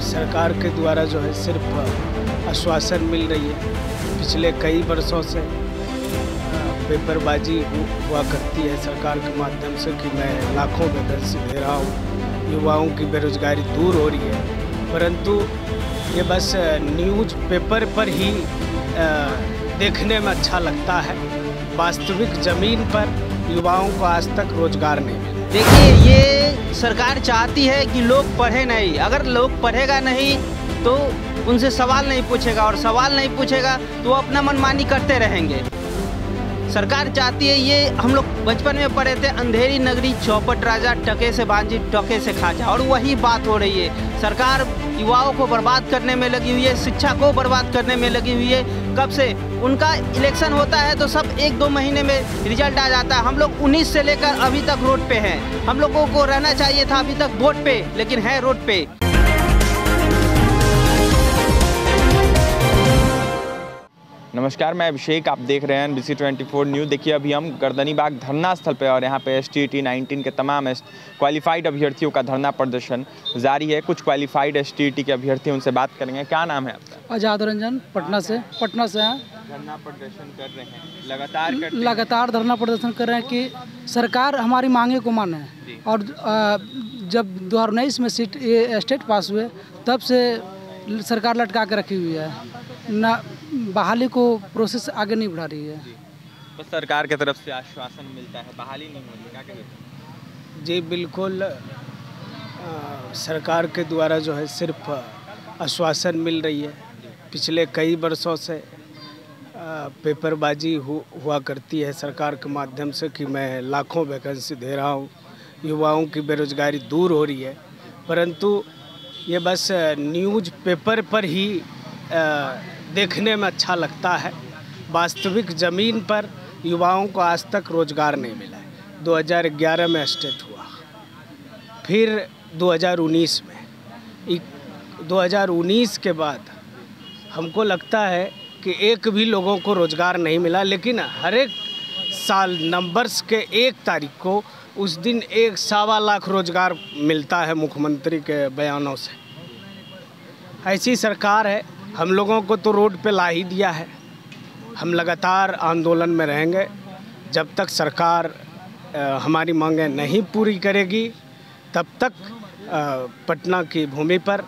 सरकार के द्वारा जो है सिर्फ आश्वासन मिल रही है। पिछले कई वर्षों से पेपरबाजी हुआ करती है सरकार के माध्यम से कि मैं लाखों वैकेंसी दे रहा हूँ, युवाओं की बेरोजगारी दूर हो रही है, परंतु ये बस न्यूज़ पेपर पर ही देखने में अच्छा लगता है। वास्तविक ज़मीन पर युवाओं को आज तक रोजगार नहीं मिला। देखिए, ये सरकार चाहती है कि लोग पढ़े नहीं। अगर लोग पढ़ेगा नहीं तो उनसे सवाल नहीं पूछेगा, और सवाल नहीं पूछेगा तो वो अपना मनमानी करते रहेंगे। सरकार चाहती है, ये हम लोग बचपन में पढ़े थे, अंधेरी नगरी चौपट राजा, टके से भांजी टके से खाजा, और वही बात हो रही है। सरकार युवाओं को बर्बाद करने में लगी हुई है, शिक्षा को बर्बाद करने में लगी हुई है। कब से उनका इलेक्शन होता है तो सब 1-2 महीने में रिजल्ट आ जाता है। हम लोग 19 से लेकर अभी तक रोड पे हैं। हम लोगों को रहना चाहिए था अभी तक वोट पे, लेकिन है रोड पे। नमस्कार, मैं अभिषेक, आप देख रहे हैं NBC 24 न्यूज़। देखिए, अभी हम गर्दनीबाग धरना स्थल पे और यहाँ पे STET 19 के तमाम क्वालिफाइड अभ्यर्थियों का धरना प्रदर्शन जारी है। कुछ क्वालिफाइड STET के अभ्यर्थी, उनसे बात करेंगे। क्या नाम है आपका? आजाद रंजन, पटना से हैं। धरना प्रदर्शन कर रहे हैं, लगातार धरना प्रदर्शन कर रहे हैं कि सरकार हमारी मांगे को माने। और जब 2019 में सीट स्टेट पास हुए तब से सरकार लटका के रखी हुई है, ना बहाली को प्रोसेस आगे नहीं बढ़ा रही है। तो सरकार की तरफ से आश्वासन मिलता है, बहाली नहीं हो रही, क्या कहेंगे? जी बिल्कुल, सरकार के द्वारा जो है सिर्फ आश्वासन मिल रही है। पिछले कई वर्षों से पेपरबाजी हुआ करती है सरकार के माध्यम से कि मैं लाखों वैकेंसी दे रहा हूँ, युवाओं की बेरोजगारी दूर हो रही है, परंतु ये बस न्यूज़ पेपर पर ही देखने में अच्छा लगता है। वास्तविक ज़मीन पर युवाओं को आज तक रोजगार नहीं मिला है। 2011 में स्टेट हुआ, फिर 2019 में, 2019 के बाद हमको लगता है कि एक भी लोगों को रोजगार नहीं मिला। लेकिन हर एक साल नवंबर्स के 1 तारीख को उस दिन 1.25 लाख रोजगार मिलता है मुख्यमंत्री के बयानों से। ऐसी सरकार है, हम लोगों को तो रोड पे ला ही दिया है। हम लगातार आंदोलन में रहेंगे जब तक सरकार हमारी मांगें नहीं पूरी करेगी, तब तक पटना की भूमि पर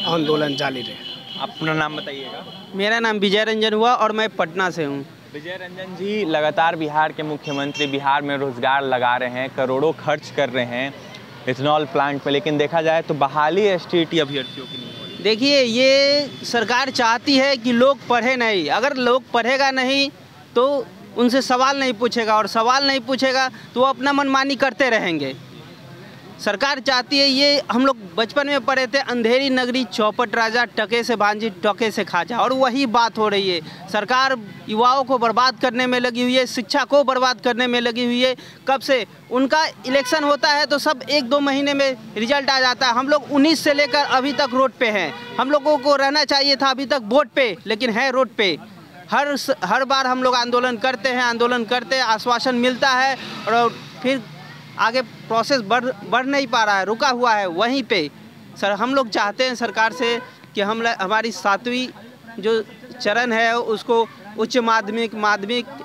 आंदोलन जारी रहेगा। अपना नाम बताइएगा। मेरा नाम विजय रंजन हुआ और मैं पटना से हूँ। विजय रंजन जी, लगातार बिहार के मुख्यमंत्री बिहार में रोजगार लगा रहे हैं, करोड़ों खर्च कर रहे हैं इथेनॉल प्लांट पे, लेकिन देखा जाए तो बहाली STET अभ्यर्थियों की नहीं हो रही। देखिए, ये सरकार चाहती है कि लोग पढ़े नहीं। अगर लोग पढ़ेगा नहीं तो उनसे सवाल नहीं पूछेगा, और सवाल नहीं पूछेगा तो वो अपना मनमानी करते रहेंगे। सरकार चाहती है, ये हम लोग बचपन में पढ़े थे, अंधेरी नगरी चौपट राजा, टके से भांजी टके से खाजा, और वही बात हो रही है। सरकार युवाओं को बर्बाद करने में लगी हुई है, शिक्षा को बर्बाद करने में लगी हुई है। कब से उनका इलेक्शन होता है तो सब 1-2 महीने में रिजल्ट आ जाता है। हम लोग 19 से लेकर अभी तक रोड पे हैं। हम लोगों को रहना चाहिए था अभी तक वोट पे, लेकिन है रोड पे। हर बार हम लोग आंदोलन करते हैं, आश्वासन मिलता है और फिर आगे प्रोसेस बढ़ नहीं पा रहा है, रुका हुआ है वहीं पे। सर, हम लोग चाहते हैं सरकार से कि हमारी 7वीं जो चरण है उसको उच्च माध्यमिक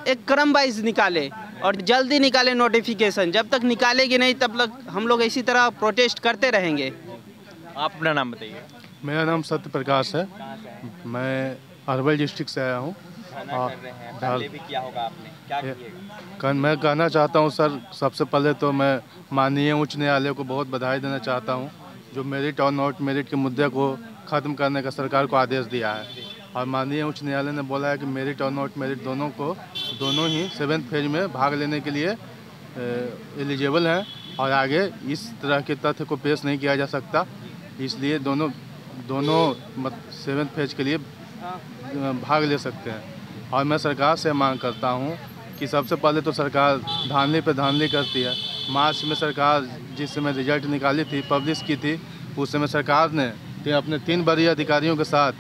एक क्रम वाइज निकाले, और जल्दी निकाले नोटिफिकेशन। जब तक निकालेगी नहीं तब तक हम लोग इसी तरह प्रोटेस्ट करते रहेंगे। आप अपना नाम बताइए। मेरा नाम सत्य प्रकाश है, मैं अरवल डिस्ट्रिक्ट से आया हूँ। पहले भी किया होगा आपने, क्या कीजिएगा? मैं कहना चाहता हूँ सर, सबसे पहले तो मैं माननीय उच्च न्यायालय को बहुत बधाई देना चाहता हूँ, जो मेरिट और नॉट मेरिट के मुद्दे को ख़त्म करने का सरकार को आदेश दिया है। और माननीय उच्च न्यायालय ने बोला है कि मेरिट और नॉट मेरिट दोनों ही 7th फेज में भाग लेने के लिए एलिजिबल हैं, और आगे इस तरह के तथ्य को पेश नहीं किया जा सकता, इसलिए दोनों 7th फेज के लिए भाग ले सकते हैं। और मैं सरकार से मांग करता हूं कि सबसे पहले तो सरकार धांधली पे धांधली करती है। मार्च में सरकार जिस समय रिजल्ट निकाली थी, पब्लिश की थी, उस समय सरकार ने अपने 3 वरीय अधिकारियों के साथ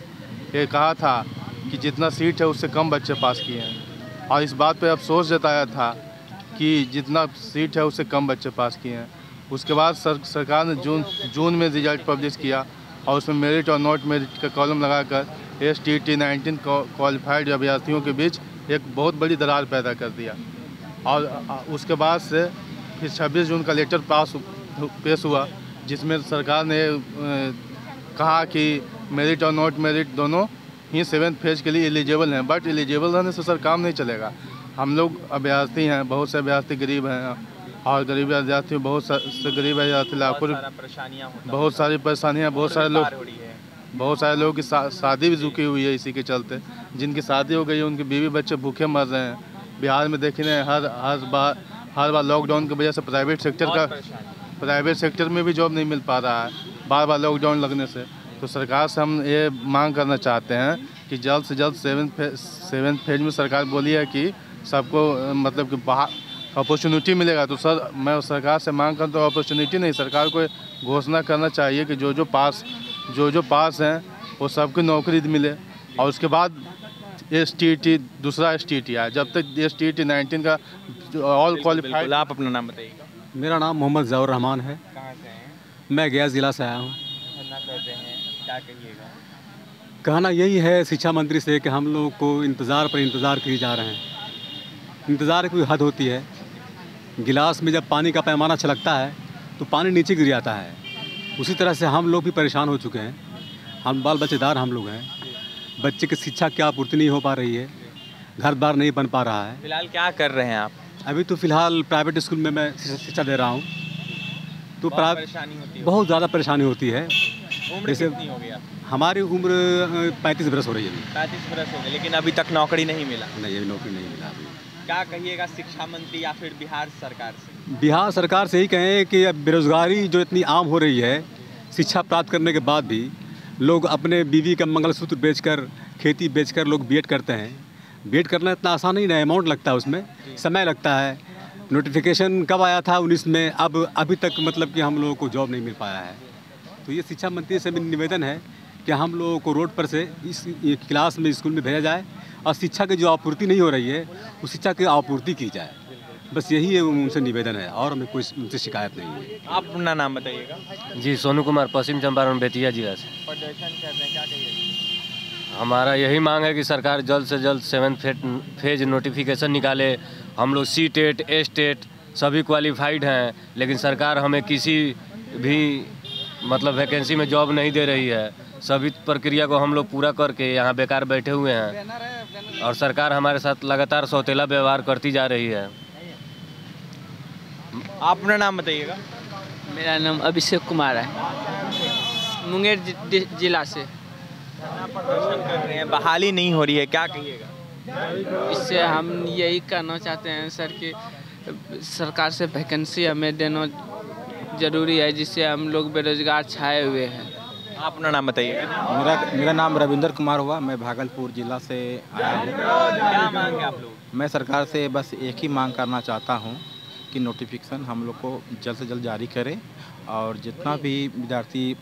ये कहा था कि जितना सीट है उससे कम बच्चे पास किए हैं, और इस बात पे अफसोस जताया था कि जितना सीट है उससे कम बच्चे पास किए हैं। उसके बाद सरकार ने जून में रिजल्ट पब्लिश किया, और उसमें मेरिट और नॉट मेरिट का कॉलम लगाकर STT 19 क्वालिफाइड अभ्यर्थियों के बीच एक बहुत बड़ी दरार पैदा कर दिया। और उसके बाद से फिर 26 जून का लेटर पेश हुआ, जिसमें सरकार ने कहा कि मेरिट और नॉट मेरिट दोनों ही 7th फेज के लिए एलिजिबल हैं। बट एलिजिबल रहने से सर काम नहीं चलेगा। हम लोग अभ्यर्थी हैं, बहुत से अभ्यर्थी गरीब हैं, और गरीब अभ्यर्थी बहुत से गरीब अभ्यर्थी लाखों बहुत सारी परेशानियाँ, बहुत सारे लोगों की शादी भी रुकी हुई है इसी के चलते। जिनकी शादी हो गई है उनके बीवी बच्चे भूखे मर रहे हैं। बिहार में देखिए हर बार लॉकडाउन की वजह से प्राइवेट सेक्टर में भी जॉब नहीं मिल पा रहा है, बार लॉकडाउन लगने से। तो सरकार से हम ये मांग करना चाहते हैं कि जल्द से जल्द 7th फेज में सरकार बोली है कि सबको मतलब कि अपॉर्चुनिटी मिलेगा। तो सर मैं सरकार से मांग करता हूँ अपॉर्चुनिटी नहीं, सरकार को घोषणा करना चाहिए कि जो पास हैं वो सबको नौकरी मिले। और उसके बाद STT दूसरा STT आए। जब तक STT 19 का ऑल क्वालिफाइड। आप अपना नाम बताइएगा। मेरा नाम मोहम्मद ज़ौर रहमान है। कहाँ से हैं? मैं गया ज़िला से आया हूँ। धरना कर रहे हैं, क्या कहिएगा? कहना यही है शिक्षा मंत्री से कि हम लोग को इंतज़ार किए जा रहे हैं। इंतज़ार की कोई हद होती है। गिलास में जब पानी का पैमाना छलकता है तो पानी नीचे गिर जाता है। उसी तरह से हम लोग भी परेशान हो चुके हैं। हम बाल बच्चेदार हम लोग हैं। बच्चे की शिक्षा की आपूर्ति नहीं हो पा रही है, घर बार नहीं बन पा रहा है। फिलहाल क्या कर रहे हैं आप? अभी तो फ़िलहाल प्राइवेट स्कूल में मैं शिक्षा दे रहा हूँ। तो परेशानी होती है? बहुत ज़्यादा परेशानी होती है। उम्र जैसे कितनी हो गई आप? हमारी उम्र 35 बरस हो रही है। 35 बरस हो गए, लेकिन अभी तक नौकरी नहीं मिला। नहीं, अभी नौकरी नहीं मिला। अभी क्या कहिएगा शिक्षा मंत्री या फिर बिहार सरकार से? बिहार सरकार से ही कहें कि अब बेरोज़गारी जो इतनी आम हो रही है, शिक्षा प्राप्त करने के बाद भी लोग अपने बीवी का मंगलसूत्र बेचकर, खेती बेचकर लोग बीएड करते हैं। बीएड करना इतना आसान नहीं है, अमाउंट लगता है, उसमें समय लगता है। नोटिफिकेशन कब आया था 19 में, अब अभी तक मतलब कि हम लोगों को जॉब नहीं मिल पाया है। तो ये शिक्षा मंत्री से मेरा निवेदन है कि हम लोगों को रोड पर से इस क्लास में स्कूल में भेजा जाए और शिक्षा की जो आपूर्ति नहीं हो रही है उस शिक्षा की आपूर्ति की जाए। बस यही उनसे निवेदन है और हमें कोई उनसे शिकायत नहीं है। आप अपना नाम बताइएगा। जी, सोनू कुमार, पश्चिम चंपारण बेतिया जिला से। प्रदर्शन कर रहे हैं, क्या कहिएगा? हमारा यही मांग है कि सरकार जल्द से जल्द 7th फेज नोटिफिकेशन निकाले। हम लोग C-TET, S-TET सभी क्वालिफाइड हैं, लेकिन सरकार हमें किसी भी मतलब वैकेंसी में जॉब नहीं दे रही है। सभी प्रक्रिया को हम लोग पूरा करके यहाँ बेकार बैठे हुए हैं और सरकार हमारे साथ लगातार सौतेला व्यवहार करती जा रही है। आप अपना नाम बताइएगा। मेरा नाम अभिषेक कुमार है, मुंगेर जिला से। प्रदर्शन कर रहे हैं, बहाली नहीं हो रही है, क्या कहिएगा? इससे हम यही कहना चाहते हैं सर कि सरकार से वैकेंसी हमें देना ज़रूरी है, जिससे हम लोग बेरोजगार छाए हुए हैं। आप अपना नाम बताइएगा। मेरा नाम रविंदर कुमार हुआ। मैं भागलपुर ज़िला से आया हूँ। क्या मांग है आप लोग? मैं सरकार से बस एक ही मांग करना चाहता हूँ कि नोटिफिकेशन हम लोग को जल्द से जल्द जारी करें और जितना भी विद्यार्थी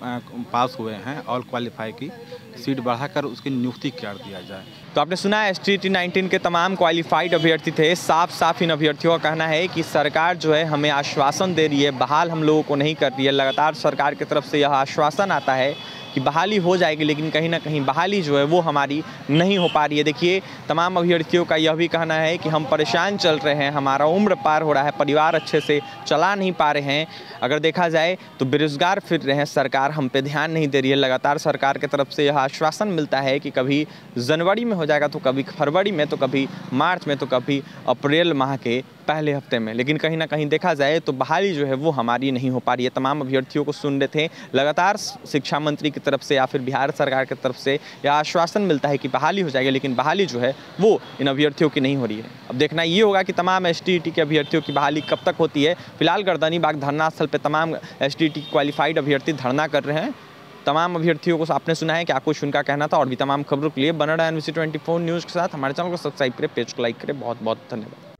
पास हुए हैं ऑल क्वालिफाई की सीट बढ़ाकर उसकी नियुक्ति कर दिया जाए। तो आपने सुना है STT 19 के तमाम क्वालिफाइड अभ्यर्थी थे। साफ इन अभ्यर्थियों का कहना है कि सरकार जो है हमें आश्वासन दे रही है, बहाल हम लोगों को नहीं कर रही है। लगातार सरकार की तरफ से यह आश्वासन आता है कि बहाली हो जाएगी, लेकिन कहीं ना कहीं बहाली जो है वो हमारी नहीं हो पा रही है। देखिए, तमाम अभ्यर्थियों का यह भी कहना है कि हम परेशान चल रहे हैं, हमारा उम्र पार हो रहा है, परिवार अच्छे से चला नहीं पा रहे हैं। अगर देखा जाए तो बेरोजगार फिर रहे हैं, सरकार हम पे ध्यान नहीं दे रही है। लगातार सरकार की तरफ से यह आश्वासन मिलता है कि कभी जनवरी में हो जाएगा, तो कभी फरवरी में, तो कभी मार्च में, तो कभी अप्रैल माह के पहले हफ्ते में। लेकिन कहीं ना कहीं देखा जाए तो बहाली जो है वो हमारी नहीं हो पा रही है। तमाम अभ्यर्थियों को सुन रहे थे, लगातार शिक्षा मंत्री की तरफ से या फिर बिहार सरकार की तरफ से यह आश्वासन मिलता है कि बहाली हो जाएगी, लेकिन बहाली जो है वो इन अभ्यर्थियों की नहीं हो रही है। अब देखना ये होगा कि तमाम STT के अभ्यर्थियों की बहाली कब तक होती है। फिलहाल गर्दनीबाग धरना स्थल पर तमाम STT क्वालिफाइड अभ्यर्थी धरना कर रहे हैं। तमाम अभ्यर्थियों को आपने सुना है क्या कुछ उनका कहना था। और भी तमाम खबरों के लिए बना रहा है NBC 24 न्यूज़ के साथ। हमारे चैनल को सब्सक्राइब करें, पेज को लाइक करें। बहुत बहुत धन्यवाद।